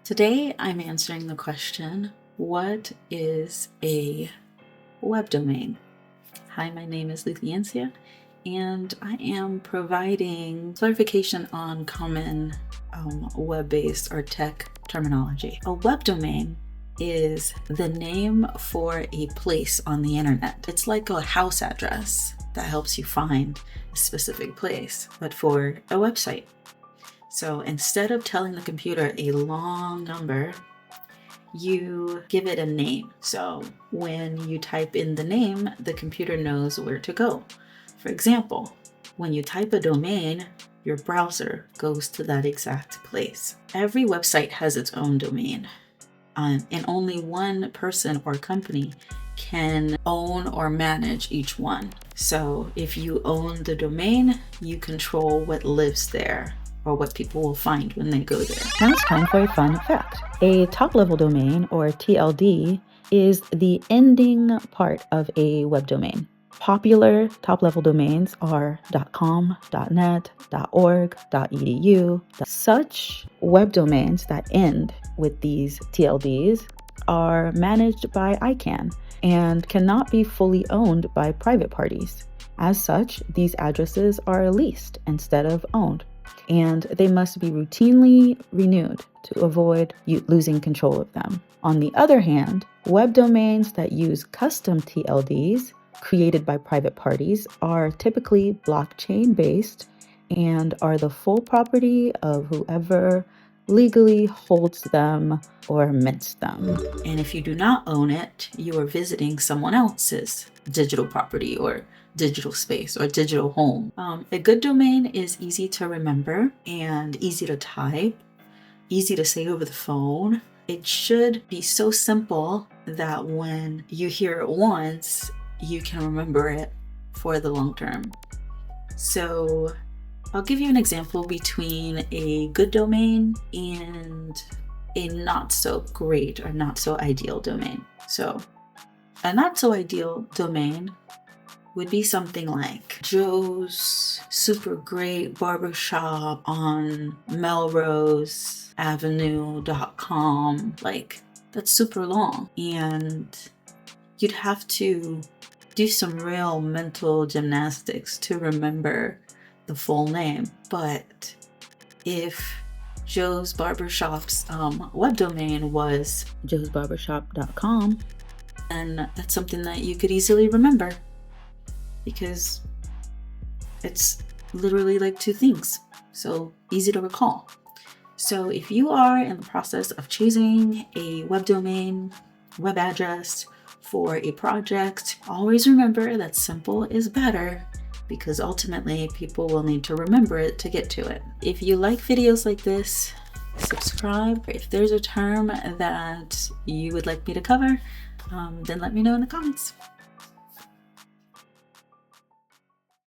Today I'm answering the question, what is a web domain? Hi, my name is Luthiencia, and I am providing clarification on common web-based or tech terminology. A web domain is the name for a place on the internet. It's like a house address that helps you find a specific place, but for a website. So instead of telling the computer a long number, you give it a name. So when you type in the name, the computer knows where to go. For example, when you type a domain, your browser goes to that exact place. Every website has its own domain, and only one person or company can own or manage each one. So if you own the domain, you control what lives there, or what people will find when they go there. Now it's time for a fun fact. A top-level domain, or TLD, is the ending part of a web domain. Popular top-level domains are .com, .net, .org, .edu. Such web domains that end with these TLDs are managed by ICANN and cannot be fully owned by private parties. As such, these addresses are leased instead of owned, and they must be routinely renewed to avoid you losing control of them. On the other hand, web domains that use custom TLDs created by private parties are typically blockchain-based and are the full property of whoever legally holds them or mints them. And if you do not own it, you are visiting someone else's digital property or digital space or digital home. A good domain is easy to remember and easy to type, easy to say over the phone. It should be so simple that when you hear it once, you can remember it for the long term. So I'll give you an example between a good domain and a not so great or not so ideal domain. So a not so ideal domain would be something like Joe's Super Great Barbershop on Melrose Avenue.com. Like, that's super long, and you'd have to do some real mental gymnastics to remember the full name. But if Joe's Barbershop's web domain was joesbarbershop.com, and that's something that you could easily remember, because it's literally like two things, so easy to recall. So if you are in the process of choosing a web domain, web address for a project, always remember that simple is better, because ultimately people will need to remember it to get to it. If you like videos like this, subscribe. If there's a term that you would like me to cover, then let me know in the comments.